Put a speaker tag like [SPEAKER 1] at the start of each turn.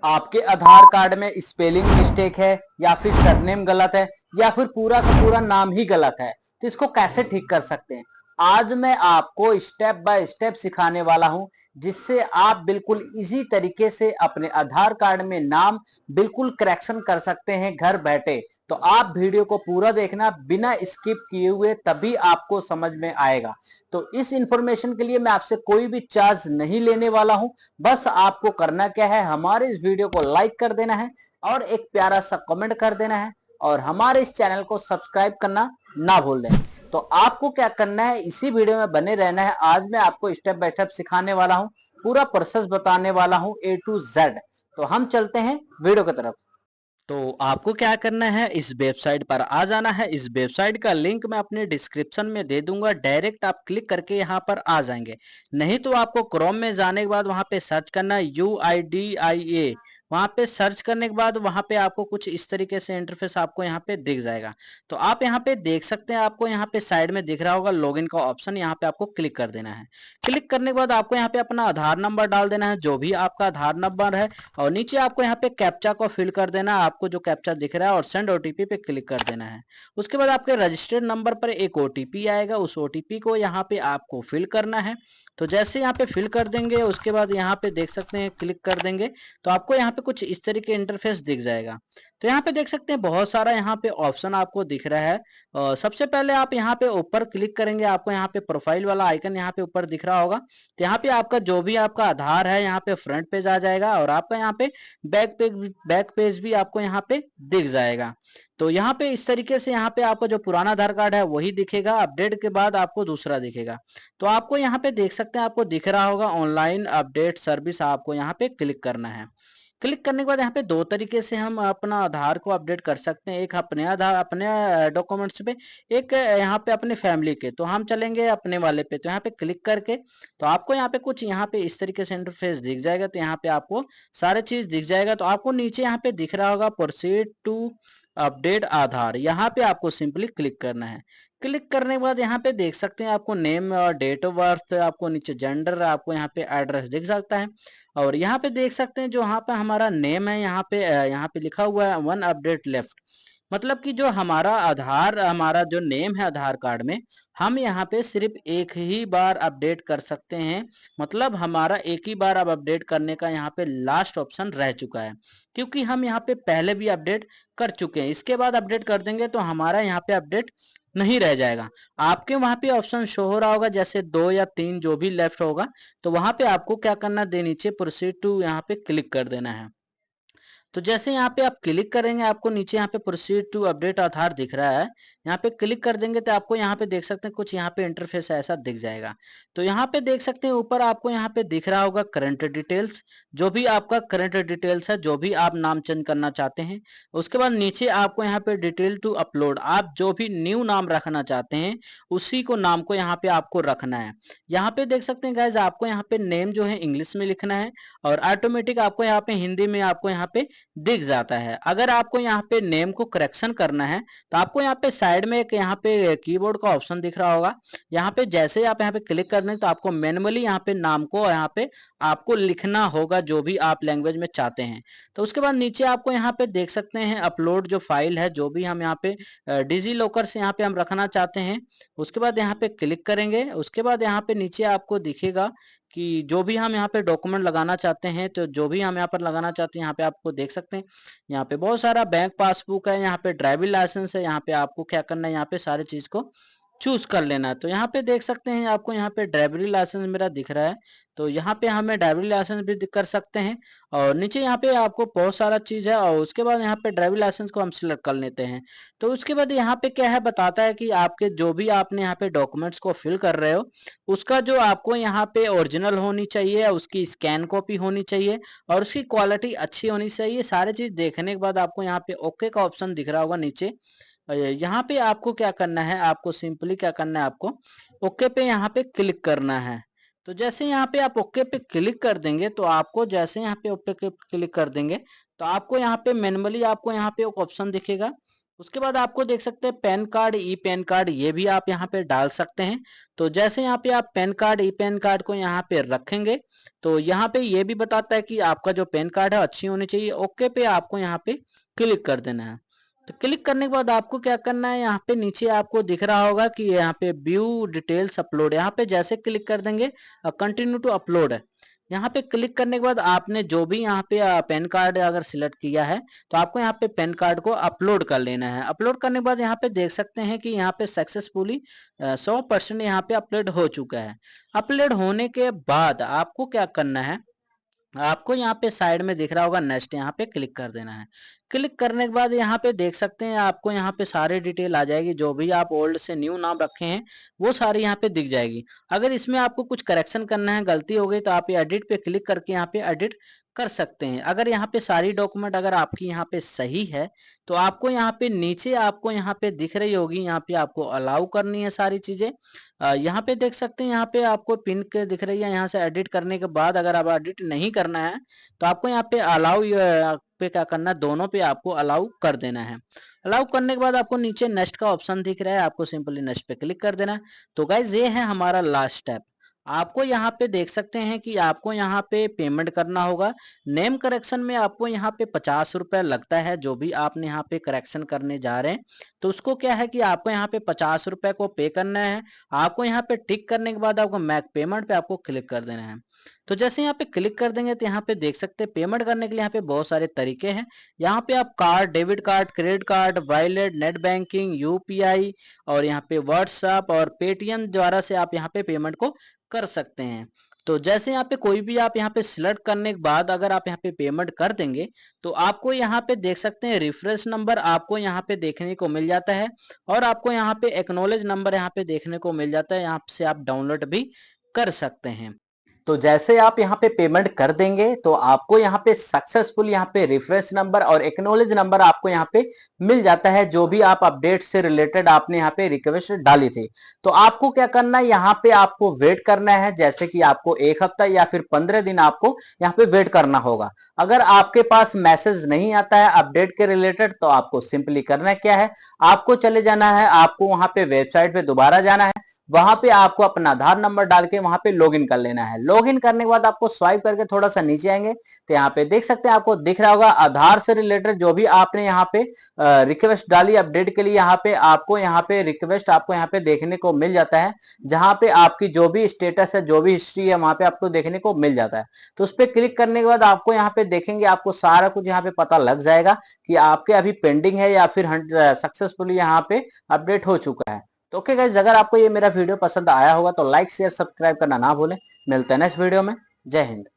[SPEAKER 1] आपके आधार कार्ड में spelling mistake है या फिर सरनेम गलत है या फिर पूरा का पूरा नाम ही गलत है, तो इसको कैसे ठीक कर सकते हैं। आज मैं आपको स्टेप बाय स्टेप सिखाने वाला हूं, जिससे आप बिल्कुल इजी तरीके से अपने आधार कार्ड में नाम बिल्कुल करेक्शन कर सकते हैं घर बैठे। तो आप वीडियो को पूरा देखना बिना स्किप किए हुए, तभी आपको समझ में आएगा। तो इस इंफॉर्मेशन के लिए मैं आपसे कोई भी चार्ज नहीं लेने वाला हूं। बस आपको करना क्या है, हमारे इस वीडियो को लाइक कर देना है और एक प्यारा सा कमेंट कर देना है और हमारे इस चैनल को सब्सक्राइब करना ना भूल दें। तो आपको क्या करना है, इसी वीडियो में बने रहना है। आज मैं आपको स्टेप बाय स्टेप सिखाने वाला हूं, पूरा प्रोसेस बताने वाला हूं A to Z। तो हम चलते हैं वीडियो की तरफ। तो आपको क्या करना है, इस वेबसाइट पर आ जाना है। इस वेबसाइट का लिंक मैं अपने डिस्क्रिप्शन में दे दूंगा, डायरेक्ट आप क्लिक करके यहाँ पर आ जाएंगे। नहीं तो आपको क्रोम में जाने के बाद वहां पे सर्च करना है UIDIA। वहां पे सर्च करने के बाद वहां पे आपको कुछ इस तरीके से इंटरफेस आपको यहाँ पे दिख जाएगा। तो आप यहाँ पे देख सकते हैं, आपको यहाँ पे साइड में दिख रहा होगा लॉगिन का ऑप्शन, यहाँ पे आपको क्लिक कर देना है। क्लिक करने के बाद आपको यहाँ पे अपना आधार नंबर डाल देना है, जो भी आपका आधार नंबर है। और नीचे आपको यहाँ पे कैप्चा को फिल कर देना है, आपको जो कैप्चा दिख रहा है, और सेंड ओटीपी पे क्लिक कर देना है। उसके बाद आपके रजिस्टर्ड नंबर पर एक ओटीपी आएगा, उस ओटीपी को यहाँ पे आपको फिल करना है। तो जैसे यहाँ पे फिल कर देंगे, उसके बाद यहाँ पे देख सकते हैं क्लिक कर देंगे, तो आपको यहाँ पे कुछ इस तरीके इंटरफेस दिख जाएगा। तो यहाँ पे देख सकते हैं बहुत सारा यहाँ पे ऑप्शन आपको दिख रहा है। सबसे पहले आप यहाँ पे ऊपर क्लिक करेंगे, आपको यहाँ पे प्रोफाइल वाला आइकन यहाँ पे ऊपर दिख रहा होगा। तो यहाँ पे आपका जो भी आपका आधार है यहाँ पे फ्रंट पेज आ जाएगा, और आपका यहाँ पे बैक पेज भी आपको यहाँ पे दिख जाएगा। तो यहाँ पे इस तरीके से यहाँ पे आपका जो पुराना आधार कार्ड है वही दिखेगा, अपडेट के बाद आपको दूसरा दिखेगा। तो आपको यहाँ पे देख सकते हैं, आपको दिख रहा होगा ऑनलाइन अपडेट सर्विस, आपको यहाँ पे क्लिक करना है। क्लिक करने के बाद यहाँ पे दो तरीके से हम अपना आधार को अपडेट कर सकते हैं, एक अपने आधार अपने डॉक्यूमेंट्स पे, एक यहाँ पे अपने फैमिली के। तो हम चलेंगे अपने वाले पे, तो यहाँ पे क्लिक करके तो आपको यहाँ पे कुछ यहाँ पे इस तरीके से इंटरफेस दिख जाएगा। तो यहाँ पे आपको सारे चीज दिख जाएगा। तो आपको नीचे यहाँ पे दिख रहा होगा प्रोसीड टू अपडेट आधार, यहाँ पे आपको सिंपली क्लिक करना है। क्लिक करने के बाद यहाँ पे देख सकते हैं आपको नेम और डेट ऑफ बर्थ, आपको नीचे जेंडर, आपको यहाँ पे एड्रेस दिख सकता है। और यहाँ पे देख सकते हैं जो यहाँ पे हमारा नेम है, यहाँ पे लिखा हुआ है वन अपडेट लेफ्ट। मतलब कि जो हमारा आधार, हमारा जो नेम है आधार कार्ड में, हम यहाँ पे सिर्फ एक ही बार अपडेट कर सकते हैं। मतलब हमारा एक ही बार अब अपडेट करने का यहाँ पे लास्ट ऑप्शन रह चुका है, क्योंकि हम यहाँ पे पहले भी अपडेट कर चुके हैं। इसके बाद अपडेट कर देंगे तो हमारा यहाँ पे अपडेट नहीं रह जाएगा। आपके वहां पे ऑप्शन शो हो रहा होगा, जैसे 2 या 3 जो भी लेफ्ट होगा, तो वहां पे आपको क्या करना है, दे नीचे प्रोसीड टू यहाँ पे क्लिक कर देना है। तो जैसे यहाँ पे आप क्लिक करेंगे, आपको नीचे यहाँ पे प्रोसीड टू अपडेट आधार दिख रहा है, यहाँ पे क्लिक कर देंगे तो आपको यहाँ पे देख सकते हैं कुछ यहाँ पे इंटरफेस ऐसा दिख जाएगा। तो यहाँ पे देख सकते हैं ऊपर आपको यहाँ पे दिख रहा होगा करंट डिटेल्स, जो भी आपका करंट डिटेल्स है, जो भी आप नाम चेंज करना चाहते हैं। उसके बाद नीचे आपको यहाँ पे डिटेल टू अपलोड, आप जो भी न्यू नाम रखना चाहते हैं उसी को नाम को यहाँ पे आपको रखना है। यहाँ पे देख सकते हैं गाइज, आपको यहाँ पे नेम जो है इंग्लिश में लिखना है, और ऑटोमेटिक आपको यहाँ पे हिंदी में आपको यहाँ पे दिख जाता है। अगर आपको यहाँ पे नेम को करेक्शन करना है, तो आपको यहाँ पे साइड में एक यहाँ पे कीबोर्ड का ऑप्शन दिख रहा होगा। यहाँ पे जैसे ही आप यहाँ पे क्लिक कर दें, तो आपको मैनुअली यहाँ पे नाम को यहाँ पे आपको लिखना होगा, जो भी आप लैंग्वेज में चाहते हैं। तो उसके बाद नीचे आपको यहाँ पे देख सकते हैं अपलोड जो फाइल है, जो भी हम यहाँ पे डिजी लॉकर से यहाँ पे हम रखना चाहते हैं, उसके बाद यहाँ पे क्लिक करेंगे। उसके बाद यहाँ पे नीचे आपको दिखेगा कि जो भी हम यहाँ पे डॉक्यूमेंट लगाना चाहते हैं, तो जो भी हम यहाँ पर लगाना चाहते हैं, यहाँ पे आपको देख सकते हैं यहाँ पे बहुत सारा बैंक पासबुक है, यहाँ पे ड्राइविंग लाइसेंस है। यहाँ पे आपको क्या करना है, यहाँ पे सारी चीज को चूज कर लेना है। तो यहाँ पे देख सकते हैं आपको यहाँ पे ड्राइवरी लाइसेंस मेरा दिख रहा है, तो यहाँ पे हमें ड्राइवरी लाइसेंस भी कर सकते हैं। और नीचे यहाँ पे आपको बहुत सारा चीज है, और उसके बाद यहाँ पे ड्राइवरी लाइसेंस को हम सिलेक्ट कर लेते हैं। तो उसके बाद यहाँ पे क्या है, बताता है कि आपके जो भी आपने यहाँ पे डॉक्यूमेंट्स को फिल कर रहे हो, उसका जो आपको यहाँ पे ओरिजिनल होनी चाहिए, उसकी स्कैन कॉपी होनी चाहिए, और उसकी क्वालिटी अच्छी होनी चाहिए। सारी चीज देखने के बाद आपको यहाँ पे ओके का ऑप्शन दिख रहा होगा नीचे। यहाँ पे आपको क्या करना है, आपको सिंपली क्या करना है, आपको ओके पे यहाँ पे क्लिक करना है। तो जैसे यहाँ पे आप ओके पे क्लिक कर देंगे, तो आपको जैसे यहाँ पे ओके पे क्लिक कर देंगे, तो आपको यहाँ पे मैनुअली आपको यहाँ पे एक ऑप्शन दिखेगा, उसके बाद आपको देख सकते हैं pan card, e PAN card, ये भी आप यहाँ पे डाल सकते हैं। तो जैसे यहाँ पे आप pan card, e PAN card को यहाँ पे रखेंगे तो यहाँ पे ये भी बताता है कि आपका जो पैन कार्ड है अच्छी होनी चाहिए। ओके पे आपको यहाँ पे क्लिक कर देना है। तो क्लिक करने के बाद आपको क्या करना है, यहाँ पे नीचे आपको दिख रहा होगा कि यहाँ पे व्यू डिटेल्स अपलोड, यहाँ पे जैसे क्लिक कर देंगे कंटिन्यू टू अपलोड है। यहाँ पे क्लिक करने के बाद आपने जो भी यहाँ पे पैन कार्ड अगर सिलेक्ट किया है तो आपको यहाँ पे पैन कार्ड को अपलोड कर लेना है। अपलोड करने के बाद यहाँ पे देख सकते हैं कि यहाँ पे सक्सेसफुली 100% यहाँ पे अपलोड हो चुका है। अपलोड होने के बाद आपको क्या करना है, आपको यहाँ पे साइड में दिख रहा होगा नेक्स्ट, यहाँ पे क्लिक कर देना है। क्लिक करने के बाद यहाँ पे देख सकते हैं आपको यहाँ पे सारे डिटेल आ जाएगी, जो भी आप ओल्ड से न्यू नाम रखे हैं वो सारी यहाँ पे दिख जाएगी। अगर इसमें आपको कुछ करेक्शन करना है, गलती हो गई, तो आप ये एडिट पे क्लिक करके यहाँ पे एडिट कर सकते हैं। अगर यहाँ पे सारी डॉक्यूमेंट अगर आपकी यहाँ पे सही है तो आपको यहाँ पे नीचे आपको यहाँ पे दिख रही होगी, यहाँ पे आपको अलाउ करनी है सारी चीजें। यहाँ पे देख सकते हैं, यहाँ पे आपको पिन के दिख रही है, यहाँ से एडिट करने के बाद अगर आप एडिट नहीं करना है तो आपको यहाँ पे अलाउ पे क्या करना है, दोनों पे आपको अलाउ कर देना है। अलाउ करने के बाद आपको नीचे नेक्स्ट का ऑप्शन दिख रहा है, आपको सिंपली नेक्स्ट पे क्लिक कर देना है। तो गाइज ये है हमारा लास्ट स्टेप। आपको यहाँ पे देख सकते हैं कि आपको यहाँ पे पेमेंट करना होगा। नेम करेक्शन में आपको यहाँ पे 50 रुपए लगता है, जो भी आपने यहाँ पे करेक्शन करने जा रहे हैं तो उसको क्या है कि आपको यहाँ पे 50 रुपए को पे करना है। आपको यहाँ पे टिक करने के बाद आपको मैक पेमेंट पे आपको क्लिक कर देना है। तो जैसे यहाँ पे क्लिक कर देंगे तो यहाँ पे देख सकते हैं पेमेंट करने के लिए यहाँ पे बहुत सारे तरीके हैं। यहाँ पे आप card, debit card, credit card, wallet, net banking, UPI और यहाँ पे व्हाट्सएप और पेटीएम द्वारा से आप यहाँ पे पेमेंट को कर सकते हैं। तो जैसे यहाँ पे कोई भी आप यहाँ पे सिलेक्ट करने के बाद अगर आप यहाँ पे पेमेंट कर देंगे तो आपको यहाँ पे देख सकते हैं रिफरेंस नंबर आपको यहाँ पे देखने को मिल जाता है और आपको यहाँ पे एक्नॉलेज नंबर यहाँ पे देखने को मिल जाता है, यहाँ से आप डाउनलोड भी कर सकते हैं। तो जैसे आप यहाँ पे पेमेंट कर देंगे तो आपको यहाँ पे सक्सेसफुल यहाँ पे रेफरेंस नंबर और एक्नॉलेज नंबर आपको यहाँ पे मिल जाता है, जो भी आप अपडेट से रिलेटेड आपने यहाँ पे रिक्वेस्ट डाली थी। तो आपको क्या करना है, यहाँ पे आपको वेट करना है, जैसे कि आपको 1 हफ्ता या फिर 15 दिन आपको यहाँ पे वेट करना होगा। अगर आपके पास मैसेज नहीं आता है अपडेट के रिलेटेड तो आपको सिंपली करना क्या है, आपको चले जाना है, आपको वहां पे वेबसाइट पे दोबारा जाना है, वहां पे आपको अपना आधार नंबर डाल के वहां पे लॉगिन कर लेना है। लॉगिन करने के बाद आपको स्वाइप करके थोड़ा सा नीचे आएंगे तो यहाँ पे देख सकते हैं, आपको दिख रहा होगा आधार से रिलेटेड जो भी आपने यहाँ पे रिक्वेस्ट डाली अपडेट के लिए, यहाँ पे रिक्वेस्ट आपको यहाँ पे देखने को मिल जाता है, जहां पे आपकी जो भी स्टेटस है, जो भी हिस्ट्री है, वहां पे आपको देखने को मिल जाता है। तो उस पर क्लिक करने के बाद आपको यहाँ पे देखेंगे, आपको सारा कुछ यहाँ पे पता लग जाएगा कि आपके अभी पेंडिंग है या फिर सक्सेसफुली यहाँ पे अपडेट हो चुका है। तो ओके गाइज, अगर आपको ये मेरा वीडियो पसंद आया होगा तो लाइक शेयर सब्सक्राइब करना ना भूलें। मिलते हैं नेक्स्ट वीडियो में। जय हिंद।